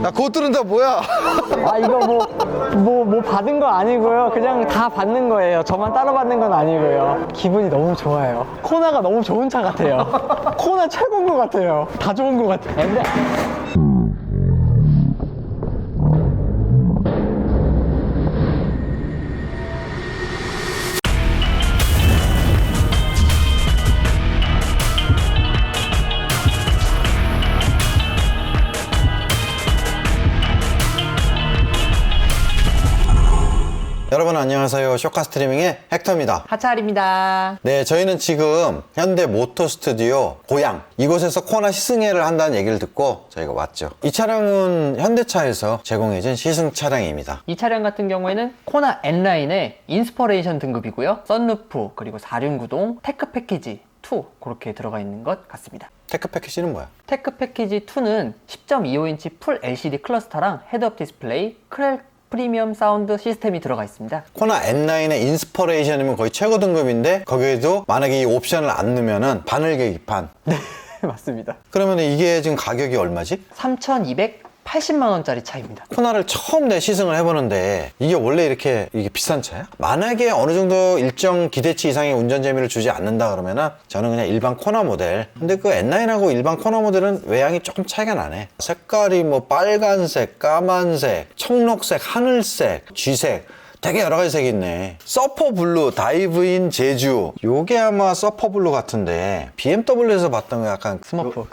야, 그것들은 다 뭐야? 아, 이거 뭐 받은 거 아니고요. 그냥 다 받는 거예요. 저만 따로 받는 건 아니고요. 기분이 너무 좋아요. 코나가 너무 좋은 차 같아요. 코나 최고인 것 같아요. 다 좋은 것 같아요. 근데 여러분 안녕하세요. 쇼카 스트리밍의 헥터입니다. 하차할입니다. 네, 저희는 지금 현대 모터 스튜디오 고양 이곳에서 코나 시승회를 한다는 얘기를 듣고 저희가 왔죠. 이 차량은 현대차에서 제공해준 시승 차량입니다. 이 차량 같은 경우에는 코나 N9의 인스퍼레이션 등급이고요. 썬루프 그리고 4륜구동 테크 패키지 2 그렇게 들어가 있는 것 같습니다. 테크 패키지는 뭐야? 테크 패키지 2는 10.25인치 풀 LCD 클러스터랑 헤드업 디스플레이, 프리미엄 사운드 시스템이 들어가 있습니다. 코나 N9의 인스퍼레이션이면 거의 최고 등급인데 거기에도 만약에 이 옵션을 안 넣으면은 바늘 계기판. 네, 맞습니다. 그러면 이게 지금 가격이 얼마지? 3,280만 원짜리 차입니다. 코나를 처음 내 시승을 해보는데 이게 원래 이렇게 비싼 차야? 만약에 어느 정도 일정 기대치 이상의 운전 재미를 주지 않는다 그러면은 저는 그냥 일반 코나 모델. 근데 그 N9하고 일반 코나 모델은 외양이 조금 차이가 나네. 색깔이 뭐 빨간색, 까만색, 청록색, 하늘색, 쥐색, 되게 여러 가지 색이 있네. 서퍼 블루, 다이브인 제주. 요게 아마 서퍼 블루 같은데 BMW에서 봤던 거 약간 스머프.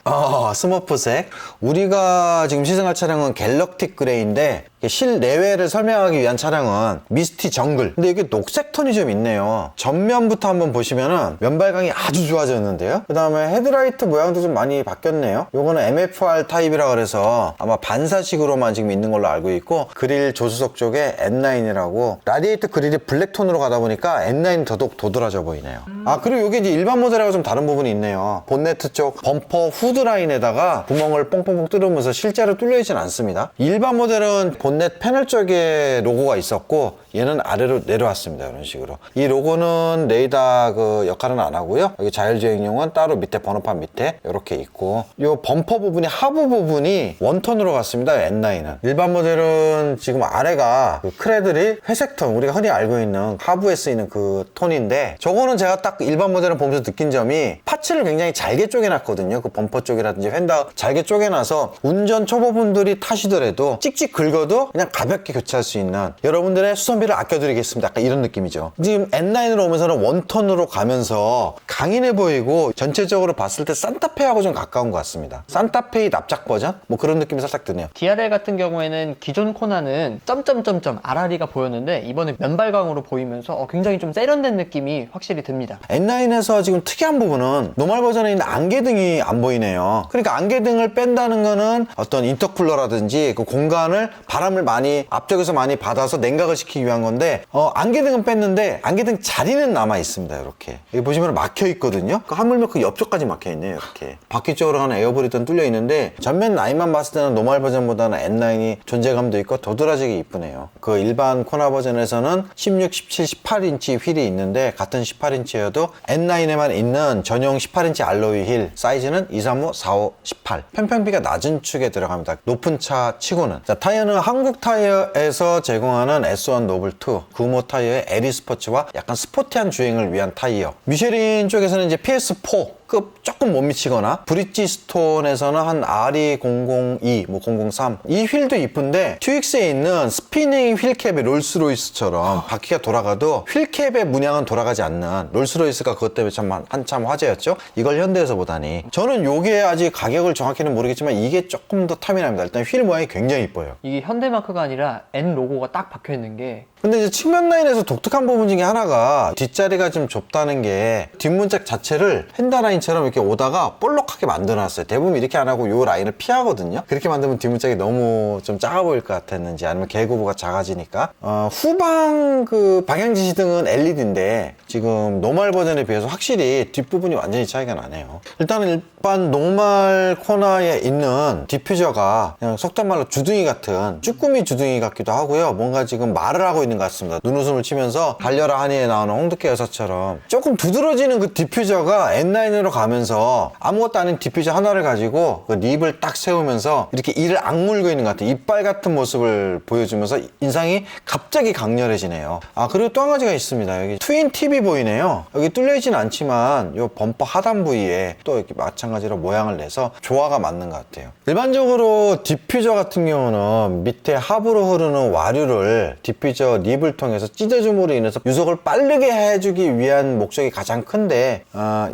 스머프색. 우리가 지금 시승할 차량은 갤럭틱 그레이인데 실내외를 설명하기 위한 차량은 미스티 정글. 근데 이게 녹색 톤이 좀 있네요. 전면부터 한번 보시면은 면발광이 아주 좋아졌는데요. 그 다음에 헤드라이트 모양도 좀 많이 바뀌었네요. 요거는 MFR 타입이라 그래서 아마 반사식으로만 지금 있는 걸로 알고 있고, 그릴 조수석 쪽에 N9이라고 라디에이터 그릴이 블랙 톤으로 가다 보니까 N9이 더더욱 도드라져 보이네요. 아, 그리고 이게 이제 일반 모델하고 좀 다른 부분이 있네요. 본네트 쪽 범퍼 후드 라인에다가 구멍을 뽕뽕뽕 뚫으면서 실제로 뚫려 있진 않습니다. 일반 모델은 본넷 패널 쪽에 로고가 있었고 얘는 아래로 내려왔습니다. 이런 식으로. 이 로고는 레이더 그 역할은 안 하고요. 여기 자율주행용은 따로 밑에 번호판 밑에 이렇게 있고, 이 범퍼 부분이 하부 부분이 원톤으로 갔습니다. N9은. 일반 모델은 지금 아래가 그 크레들이 회색 톤, 우리가 흔히 알고 있는 하부에 쓰이는 그 톤인데, 저거는 제가 딱 일반 모델을 보면서 느낀 점이 파츠를 굉장히 잘게 쪼개놨거든요. 그 범퍼 쪽이라든지 휀다 잘게 쪼개놔서 운전 초보분들이 타시더라도 찍찍 긁어도 그냥 가볍게 교체할 수 있는, 여러분들의 수선비를 아껴드리겠습니다. 약간 이런 느낌이죠. 지금 N9으로 오면서는 원톤으로 가면서 강인해 보이고 전체적으로 봤을 때 산타페하고 좀 가까운 것 같습니다. 산타페의 납작 버전? 뭐 그런 느낌이 살짝 드네요. DRL 같은 경우에는 기존 코나는 점점점점 RR이가 보였는데 이번에 면발광으로 보이면서 굉장히 좀 세련된 느낌이 확실히 듭니다. N9에서 지금 특이한 부분은 노멀 버전에 있는 안개등이 안 보이네요. 그러니까 안개등을 뺀다는 거는 어떤 인터쿨러라든지 그 공간을 바람을 많이 앞쪽에서 많이 받아서 냉각을 시키기 위한 건데, 안개등은 뺐는데 안개등 자리는 남아 있습니다. 이렇게 여기 보시면 막혀 있거든요. 그 하물며 그 옆쪽까지 막혀 있네요. 이렇게 바퀴 쪽으로 가는 에어브리든 뚫려 있는데, 전면 라인만 봤을 때는 노멀 버전보다는 N9이 존재감도 있고 도드라지게 이쁘네요. 그 일반 코나 버전에서는 16, 17, 18인치 휠이 있는데 같은 18인치여도 N9에만 있는 전용 18인치 알로이 휠 사이즈는 235, 45, 18. 편평비가 낮은 축에 들어갑니다. 높은 차 치고는. 자, 타이어는 한국 타이어에서 제공하는 S1 노블2 구모 타이어의 에리 스포츠와 약간 스포티한 주행을 위한 타이어. 미쉐린 쪽에서는 이제 PS4 급 조금 못 미치거나, 브릿지스톤에서는 한 RE002, 뭐 003. 이 휠도 이쁜데 튜익스에 있는 스피닝 휠캡이 롤스로이스처럼 바퀴가 돌아가도 휠캡의 문양은 돌아가지 않는, 롤스로이스가 그것 때문에 참 한참 화제였죠. 이걸 현대에서 보다니. 저는 요게 아직 가격을 정확히는 모르겠지만 이게 조금 더 탐이 납니다. 일단 휠 모양이 굉장히 이뻐요. 이게 현대마크가 아니라 N 로고가 딱 박혀 있는 게, 근데 이제 측면 라인에서 독특한 부분 중에 하나가 뒷자리가 좀 좁다는 게, 뒷문짝 자체를 헨다 라인처럼 이렇게 오다가 볼록하게 만들어놨어요. 대부분 이렇게 안 하고 요 라인을 피하거든요. 그렇게 만들면 뒷문짝이 너무 좀 작아 보일 것 같았는지, 아니면 개구부가 작아지니까. 후방 그 방향지시등은 LED인데 지금 노멀 버전에 비해서 확실히 뒷부분이 완전히 차이가 나네요. 일단은 일반 노멀 코나에 있는 디퓨저가 그냥 속된 말로 주둥이 같은, 쭈꾸미 주둥이 같기도 하고요. 뭔가 지금 말을 하고 있는 것 같습니다. 눈웃음을 치면서 달려라 하니에 나오는 홍두깨 여사처럼 조금 두드러지는 그 디퓨저가 N9으로 가면서 아무것도 아닌 디퓨저 하나를 가지고 그 립을 딱 세우면서 이렇게 이를 악물고 있는 것 같아요. 이빨 같은 모습을 보여주면서 인상이 갑자기 강렬해지네요. 아, 그리고 또 한 가지가 있습니다. 여기 트윈 팁이 보이네요. 여기 뚫려있진 않지만 이 범퍼 하단 부위에 또 이렇게 마찬가지로 모양을 내서 조화가 맞는 것 같아요. 일반적으로 디퓨저 같은 경우는 밑에 하부로 흐르는 와류를 디퓨저 립을 통해서 찢어줌으로 인해서 유속을 빠르게 해주기 위한 목적이 가장 큰데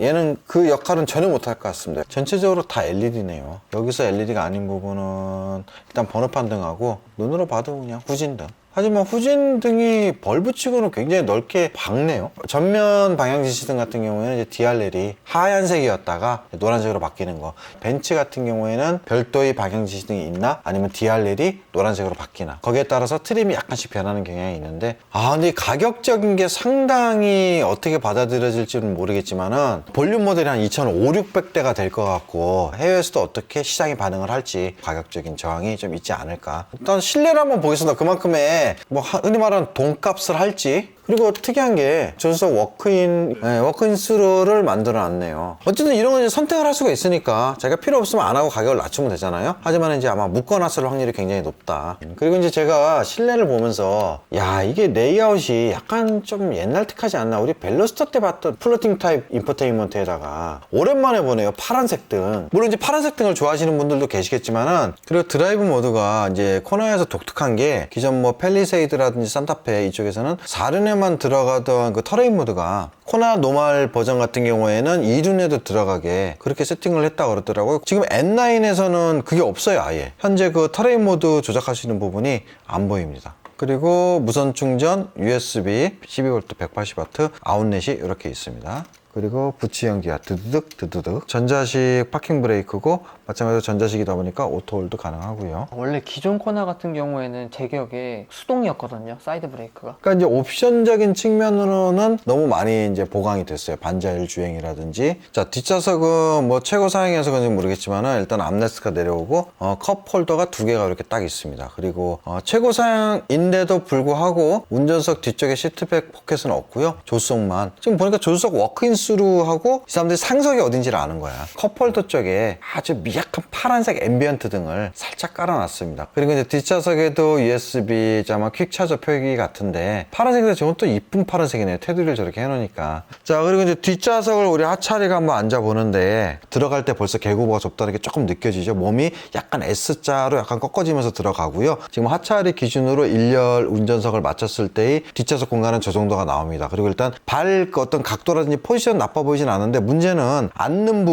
얘는 그 역할은 전혀 못할 것 같습니다. 전체적으로 다 LED네요. 여기서 LED가 아닌 부분은 일단 번호판 등하고 눈으로 봐도 그냥 후진등. 하지만 후진등이 벌브치고는 굉장히 넓게 박네요. 전면 방향지시등 같은 경우에는 이제 DRL이 하얀색이었다가 노란색으로 바뀌는 거. 벤츠 같은 경우에는 별도의 방향지시등이 있나 아니면 DRL이 노란색으로 바뀌나 거기에 따라서 트림이 약간씩 변하는 경향이 있는데 근데 가격적인 게 상당히 어떻게 받아들여질지는 모르겠지만은 볼륨 모델이 한 2,500, 600대가 될 것 같고 해외에서도 어떻게 시장이 반응을 할지 가격적인 저항이 좀 있지 않을까. 일단 실내를 한번 보겠습니다. 그만큼의 뭐 흔히 말하는 돈값을 할지. 그리고 특이한 게 조수석 워크인 스루를 만들어 놨네요. 어쨌든 이런 건 이제 선택을 할 수가 있으니까 자기가 필요 없으면 안 하고 가격을 낮추면 되잖아요. 하지만 이제 아마 묶어놨을 확률이 굉장히 높다. 그리고 이제 제가 실내를 보면서 야, 이게 레이아웃이 약간 좀 옛날틱하지 않나. 우리 벨로스터 때 봤던 플로팅 타입 인포테인먼트에다가 오랜만에 보네요. 파란색 등. 물론 이제 파란색 등을 좋아하시는 분들도 계시겠지만은 그리고 드라이브 모드가 이제 코너에서 독특한 게 기존 뭐 펠리세이드라든지 산타페 이쪽에서는 4륜에 만 들어가던 그 터레인 모드가 코나 노멀 버전 같은 경우에는 2륜에도 들어가게 그렇게 세팅을 했다고 그러더라고요. 지금 N9에서는 그게 없어요. 아예 현재 그 터레인 모드 조작하시는 부분이 안 보입니다. 그리고 무선 충전 USB 12V 180W 아웃렛이 이렇게 있습니다. 그리고 부치형 기아 드드득 전자식 파킹 브레이크고 마찬가지로 전자식이다 보니까 오토홀도 가능하고요. 원래 기존 코나 같은 경우에는 제 기억에 수동이었거든요. 사이드 브레이크가. 그러니까 이제 옵션적인 측면으로는 너무 많이 이제 보강이 됐어요. 반자율 주행이라든지. 자, 뒷좌석은 뭐 최고 사양에서 그런지 모르겠지만은 일단 암레스트가 내려오고 컵 홀더가 2개가 이렇게 딱 있습니다. 그리고 최고 사양인데도 불구하고 운전석 뒤쪽에 시트백 포켓은 없고요. 조수석만. 지금 보니까 조수석 워크인 스루하고 이 사람들이 상석이 어딘지를 아는 거야. 컵홀더 쪽에 아주 미약한 파란색 앰비언트 등을 살짝 깔아놨습니다. 그리고 이제 뒷좌석에도 USB 아마 퀵차저 표기 같은데 파란색에서 저건 또 이쁜 파란색이네요. 테두리를 저렇게 해놓으니까. 자, 그리고 이제 뒷좌석을 우리 하차리가 한번 앉아보는데 들어갈 때 벌써 개구부가 좁다는 게 조금 느껴지죠. 몸이 약간 S자로 약간 꺾어지면서 들어가고요. 지금 하차리 기준으로 1열 운전석을 맞췄을 때의 뒷좌석 공간은 저 정도가 나옵니다. 그리고 일단 발 어떤 각도라든지 포지션 나빠 보이진 않은데 문제는 앉는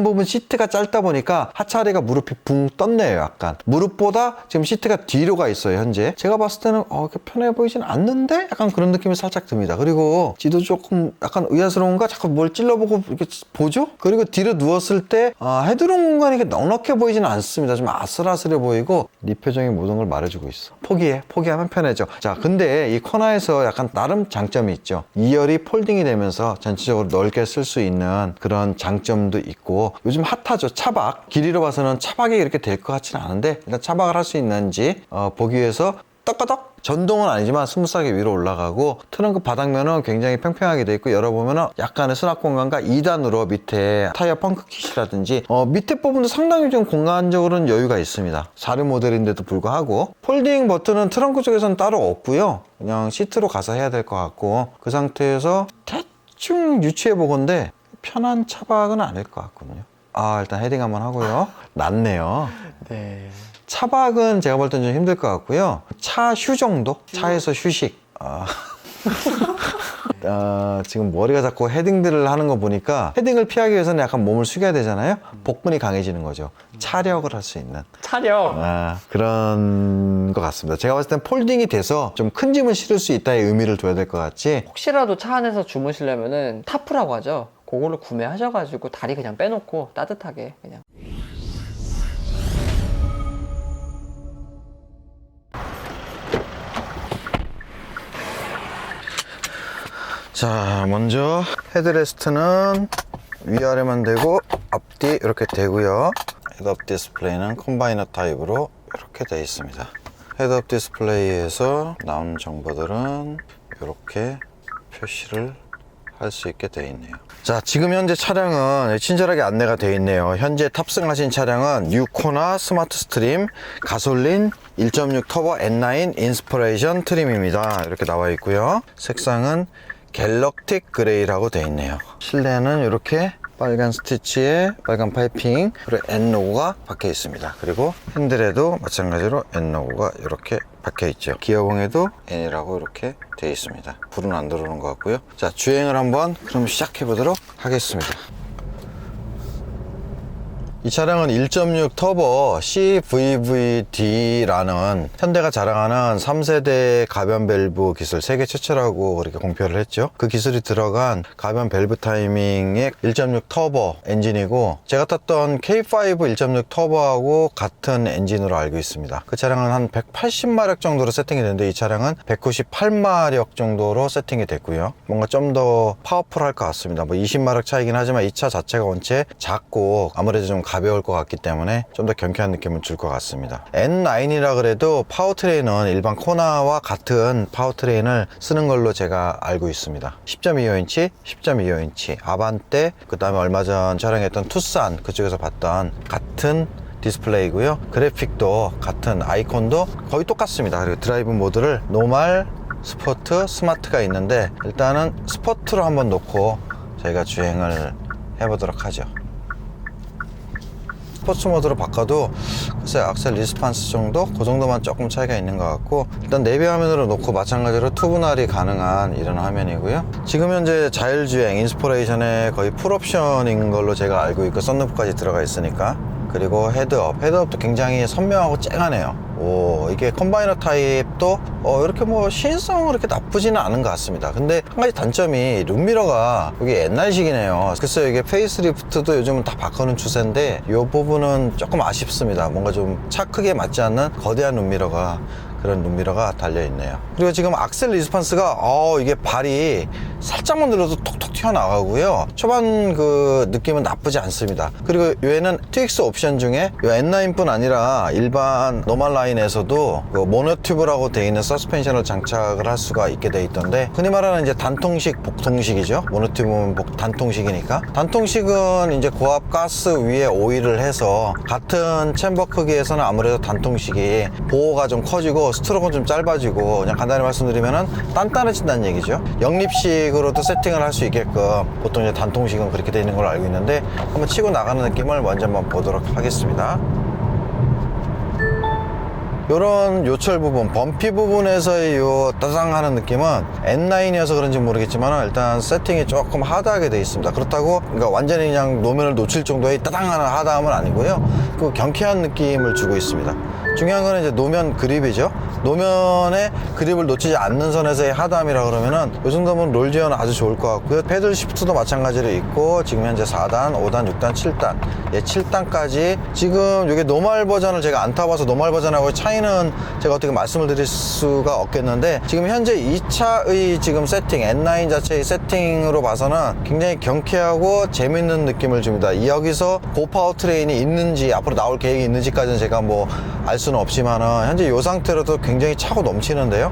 부분 시트가 짧다 보니까 하차리가 무릎이 붕 떴네요. 약간 무릎보다 지금 시트가 뒤로 가 있어요. 현재 제가 봤을 때는 이렇게 편해 보이진 않는데 약간 그런 느낌이 살짝 듭니다. 그리고 뒤도 조금 약간 의아스러운가 자꾸 뭘 찔러보고 이렇게 보죠. 그리고 뒤로 누웠을 때 헤드룸 공간이 이렇게 넉넉해 보이지는 않습니다. 좀 아슬아슬해 보이고 네 표정이 모든 걸 말해주고 있어. 포기하면 편해져. 자, 근데 이 코너에서 약간 나름 장점이 있죠. 2열이 폴딩이 되면서 전체적으로 넓게 쓸 수 있는 그런 장점도 있고 요즘 핫하죠. 차박. 길이로 봐서는 차박이 이렇게 될 것 같지는 않은데 일단 차박을 할 수 있는지 보기 위해서 떡가덕 전동은 아니지만 스무스하게 위로 올라가고 트렁크 바닥면은 굉장히 평평하게 돼 있고 열어보면은 약간의 수납 공간과 2단으로 밑에 타이어 펑크 킷이라든지 밑에 부분도 상당히 좀 공간적으로는 여유가 있습니다. 4륜 모델인데도 불구하고 폴딩 버튼은 트렁크 쪽에서는 따로 없고요. 그냥 시트로 가서 해야 될 것 같고 그 상태에서 대충 유추해 보건데 편한 차박은 아닐 것 같거든요. 일단 헤딩 한번 하고요. 낫네요. 네. 차박은 제가 볼 땐 좀 힘들 것 같고요. 차 휴 정도? 차에서 휴식. 지금 머리가 자꾸 헤딩들을 하는 거 보니까 헤딩을 피하기 위해서는 약간 몸을 숙여야 되잖아요. 복근이 강해지는 거죠. 차력을 할 수 있는 차력. 그런 것 같습니다. 제가 봤을 땐 폴딩이 돼서 좀 큰 짐을 실을 수 있다의 의미를 둬야 될 것 같지. 혹시라도 차 안에서 주무시려면은 타프라고 하죠. 그걸로 구매하셔가지고 다리 그냥 빼놓고 따뜻하게 그냥. 자, 먼저 헤드레스트는 위아래만 되고 앞뒤 이렇게 되고요. 헤드업 디스플레이는 컴바이너 타입으로 이렇게 되어 있습니다. 헤드업 디스플레이에서 나온 정보들은 이렇게 표시를 할 수 있게 되어 있네요. 자, 지금 현재 차량은 친절하게 안내가 되어 있네요. 현재 탑승하신 차량은 뉴코나 스마트 스트림 가솔린 1.6 터보 N9 인스퍼레이션 트림입니다. 이렇게 나와 있고요. 색상은 갤럭틱 그레이라고 되어 있네요. 실내는 이렇게 빨간 스티치에 빨간 파이핑, 그리고 N 로고가 박혀 있습니다. 그리고 핸들에도 마찬가지로 N 로고가 이렇게 박혀 있죠. 기어봉에도 N이라고 이렇게 되어 있습니다. 불은 안 들어오는 것 같고요. 자, 주행을 한번 그럼 시작해 보도록 하겠습니다. 이 차량은 1.6 터보 CVVD라는 현대가 자랑하는 3세대 가변 밸브 기술, 세계 최초라고 그렇게 공표를 했죠. 그 기술이 들어간 가변 밸브 타이밍의 1.6 터보 엔진이고, 제가 탔던 K5 1.6 터보하고 같은 엔진으로 알고 있습니다. 그 차량은 한 180마력 정도로 세팅이 됐는데 이 차량은 198마력 정도로 세팅이 됐고요. 뭔가 좀 더 파워풀할 것 같습니다. 뭐 20마력 차이긴 하지만 이 차 자체가 원체 작고 아무래도 좀 가벼울 것 같기 때문에 좀 더 경쾌한 느낌을 줄 것 같습니다. N9이라 그래도 파워트레인은 일반 코나와 같은 파워트레인을 쓰는 걸로 제가 알고 있습니다. 10.25인치, 10.25인치 아반떼, 그 다음에 얼마 전 촬영했던 투싼 그쪽에서 봤던 같은 디스플레이고요. 그래픽도 같은, 아이콘도 거의 똑같습니다. 그리고 드라이브 모드를 노멀, 스포트, 스마트가 있는데 일단은 스포트로 한번 놓고 저희가 주행을 해보도록 하죠. 스포츠 모드로 바꿔도 글쎄 악셀 리스판스 정도? 그 정도만 조금 차이가 있는 것 같고, 일단 내비 화면으로 놓고 마찬가지로 투분할이 가능한 이런 화면이고요. 지금 현재 자율주행 인스퍼레이션의 거의 풀옵션인 걸로 제가 알고 있고, 썬루프까지 들어가 있으니까. 그리고 헤드업도 굉장히 선명하고 쨍하네요. 오, 이게 컴바이너 타입도 이렇게 뭐 시인성은 그렇게 나쁘지는 않은 것 같습니다. 근데 한 가지 단점이 룸미러가 이게 옛날식이네요. 글쎄요, 이게 페이스리프트도 요즘은 다 바꾸는 추세인데 이 부분은 조금 아쉽습니다. 뭔가 좀 차 크기에 맞지 않는 거대한 그런 룸미러가 달려있네요. 그리고 지금 악셀 리스판스가 이게 발이 살짝만 눌러도 톡톡 튀어나가고요. 초반 그 느낌은 나쁘지 않습니다. 그리고 얘는 TX 옵션 중에 이 N9뿐 아니라 일반 노멀 라인에서도 그 모노튜브라고 되어 있는 서스펜션을 장착을 할 수가 있게 되어 있던데, 흔히 말하는 이제 단통식, 복통식이죠. 모노튜브는 단통식이니까. 단통식은 이제 고압 가스 위에 오일을 해서 같은 챔버 크기에서는 아무래도 단통식이 보호가 좀 커지고 스트로크는 좀 짧아지고, 그냥 간단히 말씀드리면은 단단해진다는 얘기죠. 역립식으로도 세팅을 할 수 있게끔 보통 이제 단통식은 그렇게 되어 있는 걸로 알고 있는데, 한번 치고 나가는 느낌을 먼저 한번 보도록 하겠습니다. 요런 요철 부분, 범피 부분에서의 요 따당 하는 느낌은 N9이어서 그런지 모르겠지만 일단 세팅이 조금 하드하게 되어 있습니다. 그렇다고 그러니까 완전히 그냥 노면을 놓칠 정도의 따당 하는 하드함은 아니고요. 그 경쾌한 느낌을 주고 있습니다. 중요한 거는 이제 노면 그립이죠. 노면에 그립을 놓치지 않는 선에서의 하드함이라 그러면은 이 정도면 롤 지어는 아주 좋을 것 같고요. 패들 시프트도 마찬가지로 있고, 지금 현재 4단, 5단, 6단, 7단, 7단까지 지금 이게 노멀 버전을 제가 안 타봐서 노멀 버전하고 차이는 제가 어떻게 말씀을 드릴 수가 없겠는데, 지금 현재 이 차의 지금 세팅, N9 자체의 세팅으로 봐서는 굉장히 경쾌하고 재밌는 느낌을 줍니다. 여기서 고파워 트레인이 있는지 앞으로 나올 계획이 있는지까지는 제가 뭐 알 수는 없지만은 현재 이 상태로도 굉장히 차고 넘치는데요.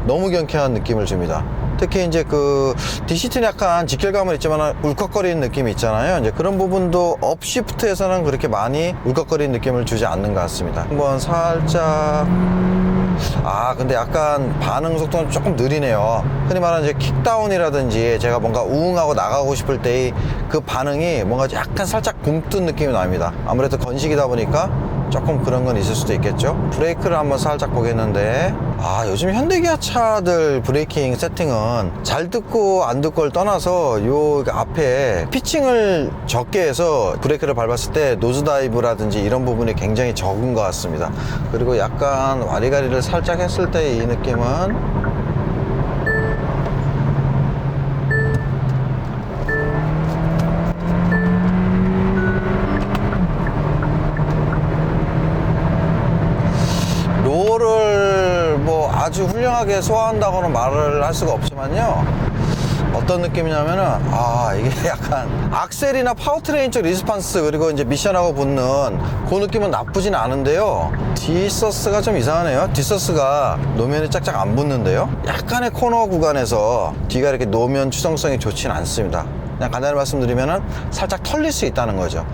너무 경쾌한 느낌을 줍니다. 특히 이제 그 DCT는 약간 직결감은 있지만 울컥거리는 느낌이 있잖아요. 이제 그런 부분도 업시프트에서는 그렇게 많이 울컥거리는 느낌을 주지 않는 것 같습니다. 한번 살짝, 근데 약간 반응 속도는 조금 느리네요. 흔히 말하는 이제 킥다운이라든지 제가 뭔가 우웅하고 나가고 싶을 때의 그 반응이 뭔가 약간 살짝 굼뜬 느낌이 납니다. 아무래도 건식이다 보니까 조금 그런 건 있을 수도 있겠죠. 브레이크를 한번 살짝 보겠는데, 요즘 현대기아 차들 브레이킹 세팅은 잘 듣고 안 듣고를 떠나서 요 앞에 피칭을 적게 해서 브레이크를 밟았을 때 노즈다이브라든지 이런 부분이 굉장히 적은 것 같습니다. 그리고 약간 와리가리를 살짝 했을 때 이 느낌은 롤을 뭐 아주 훌륭하게 소화한다고는 말을 할 수가 없지만요, 어떤 느낌이냐면은 이게 약간 악셀이나 파워트레인 쪽 리스판스 그리고 이제 미션하고 붙는 그 느낌은 나쁘진 않은데요. 뒷서스가 좀 이상하네요. 뒷서스가 노면이 짝짝 안 붙는데요. 약간의 코너 구간에서 뒤가 이렇게 노면 추정성이 좋진 않습니다. 그냥 간단히 말씀드리면은 살짝 털릴 수 있다는 거죠.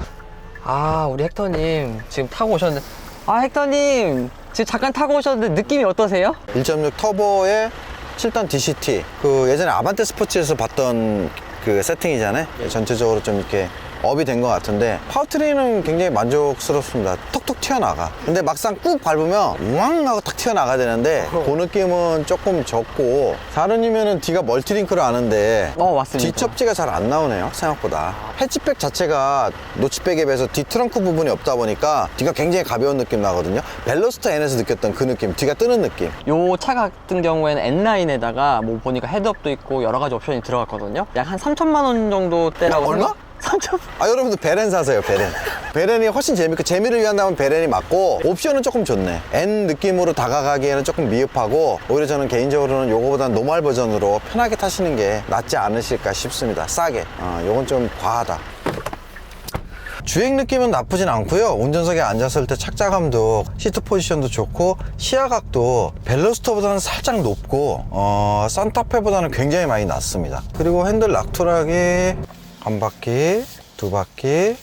우리 헥터님 지금 타고 오셨는데 헥터님 지금 잠깐 타고 오셨는데 느낌이 어떠세요? 1.6 터보의 7단 DCT 그 예전에 아반떼 스포츠에서 봤던 그 세팅이잖아요. 전체적으로 좀 이렇게 업이 된 것 같은데 파워트레인은 굉장히 만족스럽습니다. 톡톡 튀어나가. 근데 막상 꾹 밟으면 우왕 하고 탁 튀어나가야 되는데 그 느낌은 조금 적고, 사륜이면은 뒤가 멀티링크를 아는데 맞습니다. 뒷접지가 잘 안 나오네요, 생각보다. 해치백 자체가 노치백에 비해서 뒤 트렁크 부분이 없다 보니까 뒤가 굉장히 가벼운 느낌 나거든요. 벨로스터 N에서 느꼈던 그 느낌, 뒤가 뜨는 느낌. 요 차 같은 경우에는 N9에다가 뭐 보니까 헤드업도 있고 여러 가지 옵션이 들어갔거든요. 약 한 3천만 원 정도 대라고. 얼마? 3천. 여러분들 베렌 사세요, 베렌. 베렌이 훨씬 재밌고, 재미를 위한다면 베렌이 맞고, 옵션은 조금 좋네. N 느낌으로 다가가기에는 조금 미흡하고, 오히려 저는 개인적으로는 요거보다는 노멀 버전으로 편하게 타시는 게 낫지 않으실까 싶습니다. 싸게. 요건 좀 과하다. 주행 느낌은 나쁘진 않고요. 운전석에 앉았을 때 착자감도, 시트 포지션도 좋고, 시야각도 벨로스터보다는 살짝 높고, 산타페보다는 굉장히 많이 낮습니다. 그리고 핸들 락토락이 한 바퀴, 두 바퀴,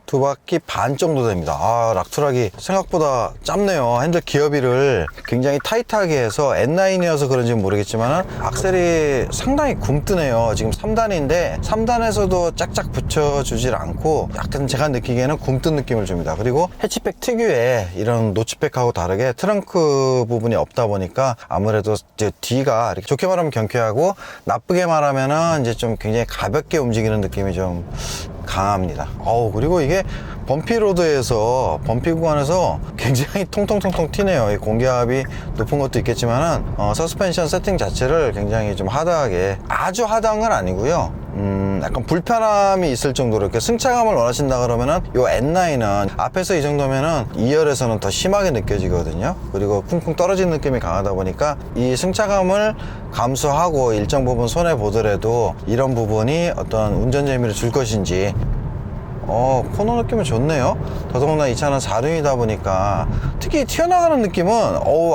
두 바퀴 반 정도 됩니다. 락트락이 생각보다 짧네요. 핸들 기어비를 굉장히 타이트하게 해서 N9이어서 그런지는 모르겠지만 악셀이 상당히 굼뜨네요. 지금 3단인데 3단에서도 짝짝 붙여주질 않고 약간 제가 느끼기에는 굼뜬 느낌을 줍니다. 그리고 해치백 특유의 이런 노치백하고 다르게 트렁크 부분이 없다 보니까 아무래도 이제 뒤가 이렇게 좋게 말하면 경쾌하고 나쁘게 말하면은 이제 좀 굉장히 가볍게 움직이는 느낌이 좀 강합니다. 그리고 이게 범피로드에서, 범피 구간에서 굉장히 통통통통 튀네요. 이 공기압이 높은 것도 있겠지만은 서스펜션 세팅 자체를 굉장히 좀 하드하게, 아주 하드한 건 아니고요. 약간 불편함이 있을 정도로 이렇게 승차감을 원하신다 그러면은 요 N9은 앞에서 이 정도면은 2열에서는 더 심하게 느껴지거든요. 그리고 쿵쿵 떨어지는 느낌이 강하다 보니까 이 승차감을 감수하고 일정 부분 손해 보더라도 이런 부분이 어떤 운전 재미를 줄 것인지. 코너 느낌은 좋네요. 더더군다나 이 차는 4륜이다 보니까 특히 튀어나가는 느낌은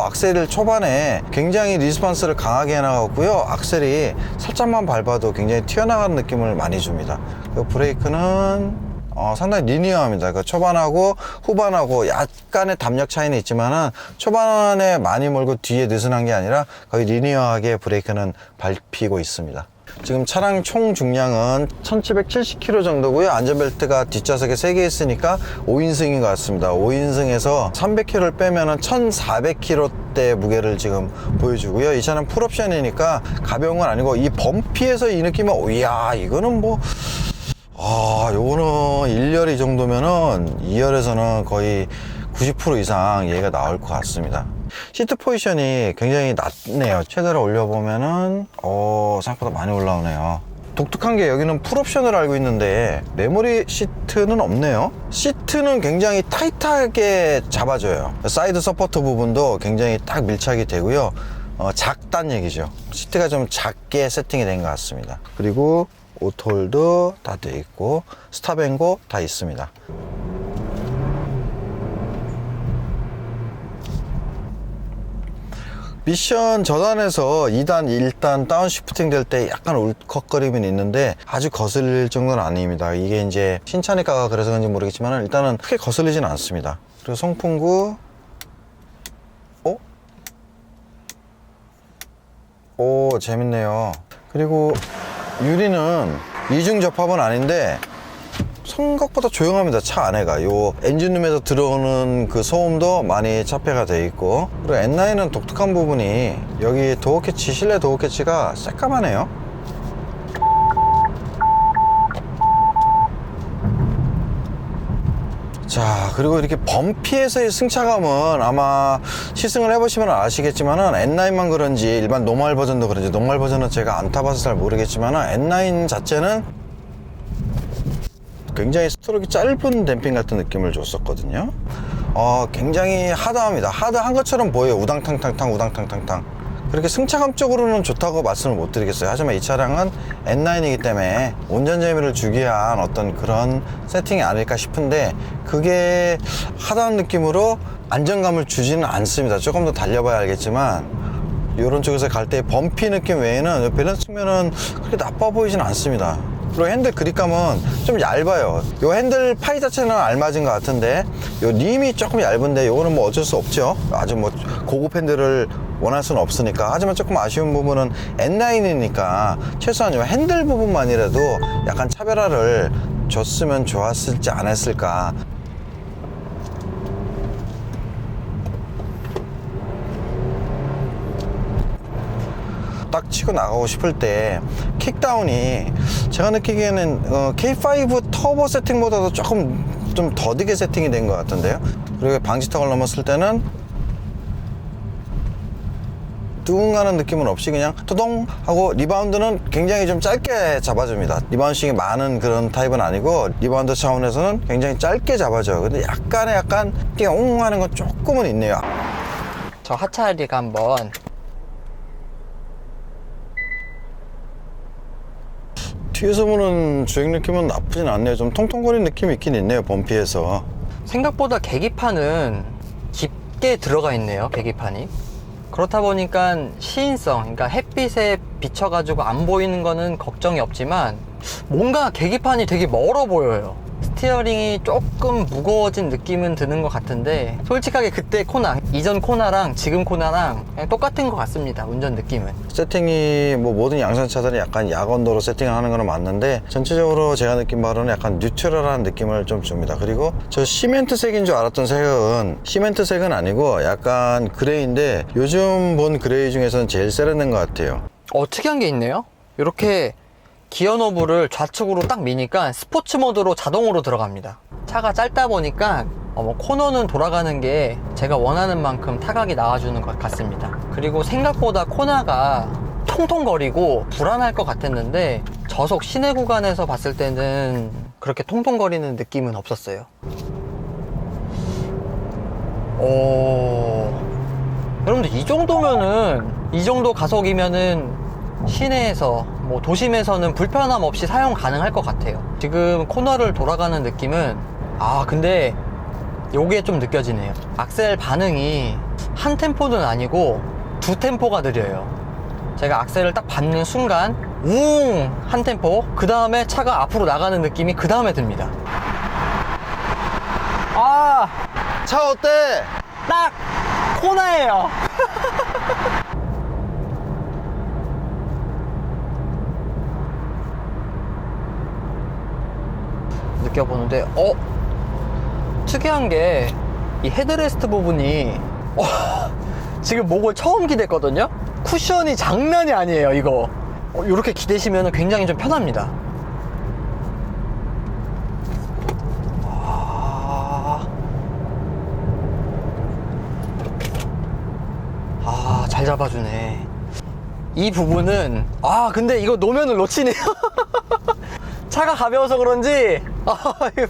악셀을 초반에 굉장히 리스폰스를 강하게 해나갔고요. 악셀이 살짝만 밟아도 굉장히 튀어나가는 느낌을 많이 줍니다. 브레이크는 상당히 리니어합니다. 그러니까 초반하고 후반하고 약간의 담력 차이는 있지만은 초반에 많이 몰고 뒤에 느슨한 게 아니라 거의 리니어하게 브레이크는 밟히고 있습니다. 지금 차량 총 중량은 1770km 정도고요. 안전벨트가 뒷좌석에 3개 있으니까 5인승인 것 같습니다. 5인승에서 300km를 빼면은 1400km대 무게를 지금 보여주고요. 이 차는 풀옵션이니까 가벼운 건 아니고, 이 범피에서 이 느낌은 이야, 이거는 뭐 요거는 1열 이 정도면은 2열에서는 거의 90% 이상 얘가 나올 것 같습니다. 시트 포지션이 굉장히 낮네요. 최대로 올려보면은 생각보다 많이 올라오네요. 독특한 게 여기는 풀옵션을 알고 있는데 메모리 시트는 없네요. 시트는 굉장히 타이트하게 잡아줘요. 사이드 서포터 부분도 굉장히 딱 밀착이 되고요. 작단 얘기죠. 시트가 좀 작게 세팅이 된 것 같습니다. 그리고 오토홀도 다 돼 있고 스탑앤고 다 있습니다. 미션 저단에서 2단, 1단 다운시프팅 될 때 약간 울컥거림은 있는데 아주 거슬릴 정도는 아닙니다. 이게 이제 신차니까 그래서 그런지 모르겠지만 일단은 크게 거슬리진 않습니다. 그리고 송풍구, 재밌네요. 그리고 유리는 이중 접합은 아닌데 생각보다 조용합니다. 차 안에가 요 엔진룸에서 들어오는 그 소음도 많이 차폐가 돼 있고, 그리고 N9은 독특한 부분이 여기 도어 캐치, 실내 도어 캐치가 새까만해요. 자, 그리고 이렇게 범피에서의 승차감은 아마 시승을 해보시면 아시겠지만은 N9만 그런지 일반 노멀 버전도 그런지, 노멀 버전은 제가 안 타봐서 잘 모르겠지만은 N9 자체는 굉장히 스트로크 짧은 댐핑 같은 느낌을 줬었거든요. 굉장히 하드합니다. 하드한 것처럼 보여요. 우당탕탕탕 우당탕탕탕. 그렇게 승차감적으로는 좋다고 말씀을 못 드리겠어요. 하지만 이 차량은 N9이기 때문에 운전 재미를 주기 위한 어떤 그런 세팅이 아닐까 싶은데, 그게 하다는 느낌으로 안정감을 주지는 않습니다. 조금 더 달려봐야 알겠지만 이런 쪽에서 갈 때 범피 느낌 외에는 밸런스 측면은 그렇게 나빠 보이진 않습니다. 그리고 핸들 그립감은 좀 얇아요. 요 핸들 파이 자체는 알맞은 것 같은데 요 림이 조금 얇은데 요거는 뭐 어쩔 수 없죠. 아주 뭐 고급 핸들을 원할 수는 없으니까. 하지만 조금 아쉬운 부분은 N9이니까 최소한 요 핸들 부분만이라도 약간 차별화를 줬으면 좋았을지 않았을까. 딱 치고 나가고 싶을 때 킥다운이 제가 느끼기에는 K5 터보 세팅보다도 조금 좀 더디게 세팅이 된 것 같은데요. 그리고 방지턱을 넘었을 때는 뚱하는 느낌은 없이 그냥 토동 하고, 리바운드는 굉장히 좀 짧게 잡아줍니다. 리바운딩이 많은 그런 타입은 아니고 리바운드 차원에서는 굉장히 짧게 잡아줘요. 근데 약간 띵 하는 건 조금은 있네요. 저 하차리가 한번. 뒤에서 보는 주행 느낌은 나쁘진 않네요. 좀 통통거리는 느낌이 있긴 있네요, 범피에서. 생각보다 계기판은 깊게 들어가 있네요, 계기판이. 그렇다 보니까 시인성, 그러니까 햇빛에 비춰가지고 안 보이는 거는 걱정이 없지만 뭔가 계기판이 되게 멀어 보여요. 스티어링이 조금 무거워진 느낌은 드는 것 같은데, 솔직하게 그때 코나, 이전 코나랑 지금 코나랑 그냥 똑같은 것 같습니다, 운전 느낌은. 세팅이 뭐 모든 양산차들이 약간 야건도로 세팅을 하는 건 맞는데, 전체적으로 제가 느낀 바로는 약간 뉴트럴한 느낌을 좀 줍니다. 그리고 저 시멘트색인 줄 알았던 색은 시멘트색은 아니고 약간 그레이인데, 요즘 본 그레이 중에서는 제일 세련된 것 같아요. 특이한 게 있네요. 이렇게 기어 노브를 좌측으로 딱 미니까 스포츠 모드로 자동으로 들어갑니다. 차가 짧다 보니까 코너는 돌아가는 게 제가 원하는 만큼 타각이 나와주는 것 같습니다. 그리고 생각보다 코너가 통통거리고 불안할 것 같았는데, 저속 시내 구간에서 봤을 때는 그렇게 통통거리는 느낌은 없었어요. 여러분들 이 정도면은, 이 정도 가속이면은 시내에서 뭐 도심에서는 불편함 없이 사용 가능할 것 같아요. 지금 코너를 돌아가는 느낌은, 근데 요게 좀 느껴지네요. 악셀 반응이 한 템포는 아니고 두 템포가 느려요. 제가 악셀을 딱 밟는 순간 웅! 한 템포, 그 다음에 차가 앞으로 나가는 느낌이 그 다음에 듭니다. 차 어때? 딱 코너예요. 느껴보는데 특이한 게 이 헤드레스트 부분이 지금 목을 처음 기댔거든요. 쿠션이 장난이 아니에요, 이거. 이렇게 기대시면 굉장히 좀 편합니다. 잘 잡아주네. 이 부분은 근데 이거 노면을 놓치네요. 차가 가벼워서 그런지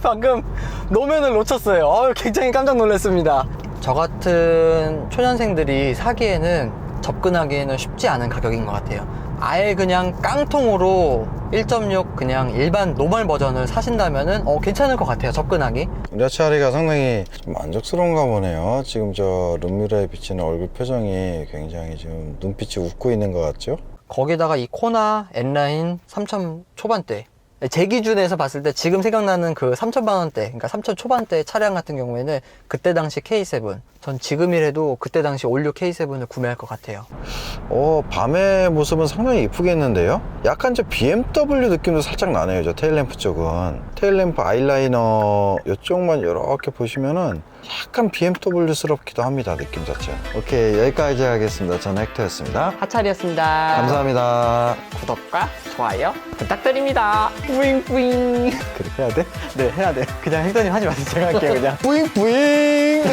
방금 노면을 놓쳤어요. 굉장히 깜짝 놀랐습니다. 저 같은 초년생들이 사기에는, 접근하기에는 쉽지 않은 가격인 것 같아요. 아예 그냥 깡통으로 1.6 그냥 일반 노멀 버전을 사신다면은 괜찮을 것 같아요, 접근하기. 우리 하차리가 상당히 좀 만족스러운가 보네요. 지금 저 룸미러에 비치는 얼굴 표정이 굉장히 지금 눈빛이 웃고 있는 것 같죠? 거기다가 이 코나 N라인 3천 초반대, 제 기준에서 봤을 때 지금 생각나는 그 3천만 원대, 그러니까 3천 초반대 차량 같은 경우에는 그때 당시 K7, 전 지금이라도 그때 당시 올류 K7을 구매할 것 같아요. 밤의 모습은 상당히 이쁘겠는데요? 약간 저 BMW 느낌도 살짝 나네요. 저 테일램프 쪽은. 테일램프 아이라이너 이쪽만 이렇게 보시면은 약간 BMW스럽기도 합니다, 느낌 자체. 오케이, 여기까지 하겠습니다. 저는 헥터였습니다. 하찰이었습니다. 감사합니다. 구독과 좋아요 부탁드립니다. 뿌잉뿌잉. 그렇게 해야 돼? 네, 해야 돼. 그냥 헬더님 하지 마세요. 제가 할게요, 그냥. 뿌잉뿌잉!